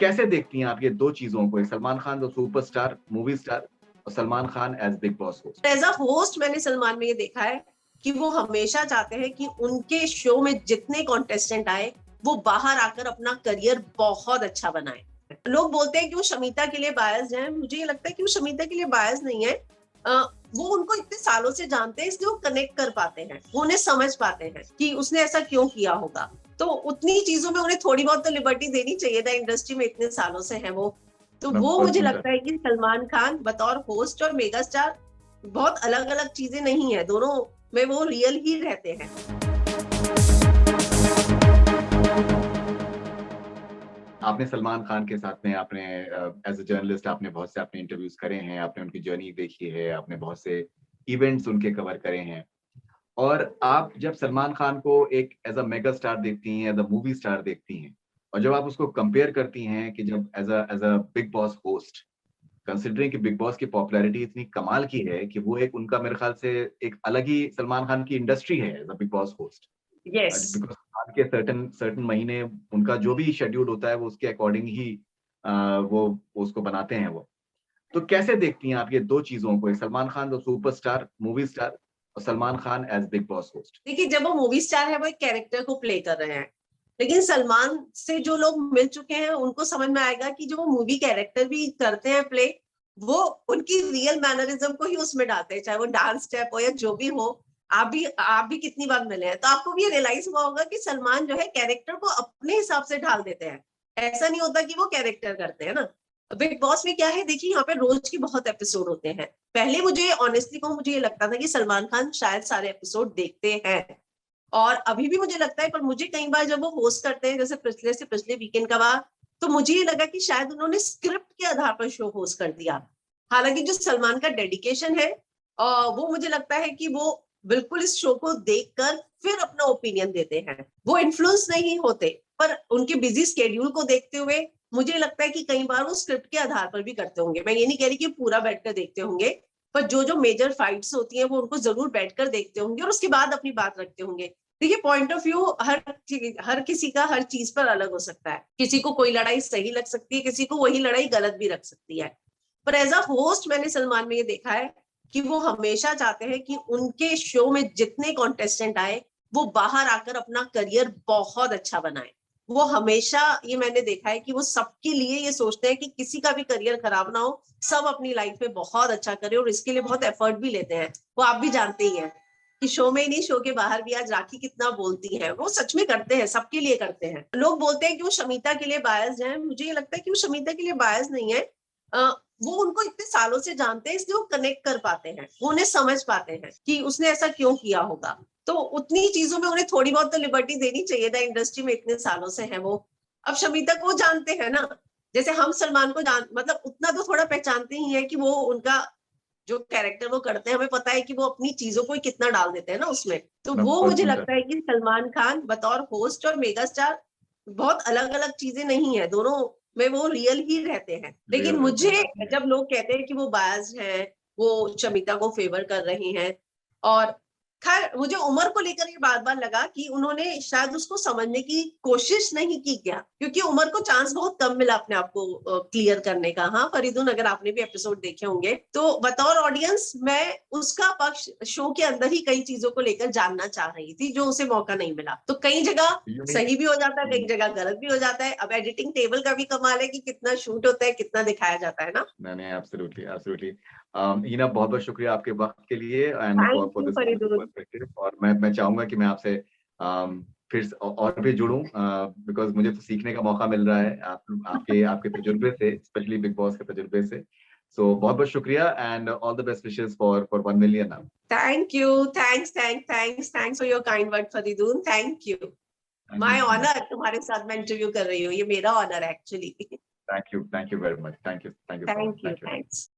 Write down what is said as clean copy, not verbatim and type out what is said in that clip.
कैसे देखती हैं आप ये 2 चीज़ों को? Salman Khan the superstar, movie star और Salman Khan as Bigg Boss host. As a host मैंने सलमान में ये देखा है कि वो हमेशा चाहते हैं कि उनके शो में जितने कॉन्टेस्टेंट आए वो बाहर आकर अपना करियर बहुत अच्छा बनाए। लोग बोलते हैं कि वो शमीता के लिए बायस है, मुझे ये लगता है कि वो शमीता के लिए बायस नहीं है। वो उनको इतने सालों से जानते हैं, इसलिए वो कनेक्ट कर पाते हैं, वो उन्हें समझ पाते हैं कि उसने ऐसा क्यों किया होगा। तो उतनी चीजों में उन्हें थोड़ी बहुत तो लिबर्टी देनी चाहिए था, इंडस्ट्री में इतने सालों से है वो। तो वो मुझे बिल्कुल। लगता है कि सलमान खान बतौर होस्ट और मेगा स्टार बहुत अलग अलग चीजें नहीं है, दोनों में वो रियल ही रहते हैं। आपने सलमान खान के साथ में आपने एज़ अ जर्नलिस्ट आपने बहुत से आपने इंटरव्यूज़ करे हैं, आपने उनकी जर्नी देखी है, आपने बहुत से इवेंट्स उनके कवर करे हैं। और आप जब सलमान खान को एक एज़ अ मेगा स्टार देखती हैं, एज़ अ मूवी स्टार देखती हैं और जब आप उसको कंपेयर करती हैं कि जब as a big Boss host, considering कि बिग बॉस की पॉपुलैरिटी इतनी कमाल की है कि वो एक उनका मेरे ख़्याल से एक अलग ही सलमान खान की इंडस्ट्री है as a big Boss host. Yes. Because साल के सर्टेन सर्टेन महीने उनका जो भी शेड्यूल होता है वो उसके अकॉर्डिंग ही वो उसको बनाते हैं वो। तो कैसे देखती हैं आप ये 2 चीज़ों को? Salman Khan the superstar, movie star और Salman Khan as Bigg Boss host? देखिए, जब वो मूवी स्टार है वो एक कैरेक्टर को प्ले कर रहे हैं, लेकिन सलमान से जो लोग मिल चुके हैं उनको समझ में आएगा कि जो वो मूवी कैरेक्टर भी करते हैं प्ले, वो उनकी रियल मैनरिज्म को ही उसमें डालते हैं, चाहे वो डांस स्टेप हो या जो भी हो। आप भी कितनी बार मिले हैं तो आपको भी ये रियलाइज हुआ होगा कि सलमान जो है कैरेक्टर को अपने हिसाब से ढाल देते हैं। ऐसा नहीं होता कि वो कैरेक्टर करते हैं ना। बिग बॉस में क्या है, देखिए यहाँ पे रोज के बहुत एपिसोड होते हैं। पहले मुझे ऑनेस्टली कहूँ, मुझे ये लगता था कि सलमान खान शायद सारे एपिसोड देखते हैं, और अभी भी मुझे लगता है, पर मुझे कई बार जब वो होस्ट करते हैं, जैसे पिछले से पिछले वीकेंड का बार, तो मुझे ये लगा कि शायद उन्होंने स्क्रिप्ट के आधार पर शो होस्ट कर दिया। हालांकि जो सलमान का डेडिकेशन है, वो मुझे लगता है कि वो बिल्कुल इस शो को देखकर फिर अपना ओपिनियन देते हैं, वो इन्फ्लुएंस नहीं होते। पर उनके बिजी स्केड्यूल को देखते हुए मुझे लगता है कि कई बार वो स्क्रिप्ट के आधार पर भी करते होंगे। मैं ये नहीं कह रही कि पूरा बैठकर देखते होंगे, पर जो जो मेजर फाइट्स होती हैं वो उनको जरूर बैठकर देखते होंगे और उसके बाद अपनी बात रखते होंगे। देखिए, पॉइंट ऑफ व्यू हर किसी का हर चीज पर अलग हो सकता है। किसी को कोई लड़ाई सही लग सकती है, किसी को वही लड़ाई गलत भी लग सकती है। पर एज अ होस्ट मैंने सलमान में ये देखा है कि वो हमेशा चाहते हैं कि उनके शो में जितने कॉन्टेस्टेंट आए वो बाहर आकर अपना करियर बहुत अच्छा बनाए। वो हमेशा, ये मैंने देखा है कि वो सबके लिए ये सोचते हैं कि किसी का भी करियर खराब ना हो, सब अपनी लाइफ में बहुत अच्छा करे, और इसके लिए बहुत एफर्ट भी लेते हैं। वो आप भी जानते ही हैं कि शो में ही नहीं, शो के बाहर भी आज राखी कितना बोलती है, वो सच में करते हैं, सबके लिए करते हैं। लोग बोलते हैं कि वो शमीता के लिए बायस है, मुझे ये लगता है कि वो शमीता के लिए बायस नहीं है। वो उनको इतने सालों से जानते हैं, इसलिए वो कनेक्ट कर पाते हैं, वो उन्हें समझ पाते हैं कि उसने ऐसा क्यों किया होगा। तो उतनी चीजों में उन्हें थोड़ी बहुत तो लिबर्टी देनी चाहिए था, इंडस्ट्री में इतने सालों से है वो। अब शमीता को जानते हैं ना, जैसे हम सलमान को जान, मतलब उतना तो थोड़ा पहचानते ही है कि वो उनका जो कैरेक्टर वो करते हैं, हमें पता है कि वो अपनी चीजों को कितना डाल देते हैं ना उसमें। तो वो बिल्कुल मुझे सुनकर। लगता है कि सलमान खान बतौर होस्ट और मेगा स्टार बहुत अलग अलग चीजें नहीं है, दोनों में वो रियल ही रहते हैं। लेकिन रियल रहते मुझे, हैं। जब लोग कहते हैं कि वो बायस हैं, वो शमिता को फेवर कर रही हैं, और खैर मुझे उम्र को लेकर ये बार बार लगा कि उन्होंने शायद उसको समझने की कोशिश नहीं की क्या, क्योंकि उम्र को चांस बहुत कम मिला अपने आप को क्लियर करने का। हाँ फरीदून, अगर आपने भी एपिसोड देखे होंगे तो बतौर ऑडियंस मैं उसका पक्ष शो के अंदर ही कई चीजों को लेकर जानना चाह रही थी, जो उसे मौका नहीं मिला। तो कई जगह सही भी हो जाता है, कई जगह गलत भी हो जाता है। अब एडिटिंग टेबल का भी कमाल है कि कितना शूट होता है, कितना दिखाया जाता है ना। नहीं, एब्सोल्युटली, एब्सोल्युटली। हीना बहुत-बहुत शुक्रिया आपके वक़्त के लिए and for thank for you this wonderful Faridoon. Perspective और मैं चाहूँगा कि मैं आपसे फिर से और भी जुड़ूँ बिकॉज़ मुझे तो सीखने का मौका मिल रहा है आपके आपके तजुर्बे से, स्पेशली बिग बॉस के तजुर्बे से। सो बहुत-बहुत शुक्रिया and all the best wishes for 1 million now. Thank you. Thanks for your kind word Faridoon, thank you. Thank you my Heena. Honour, तुम्हारे साथ मैं इंटरव्यू कर रही हूँ, ये मेरा ऑनर है actually. Thank you very much. Thank you so much. Thank you, thank you. Thanks.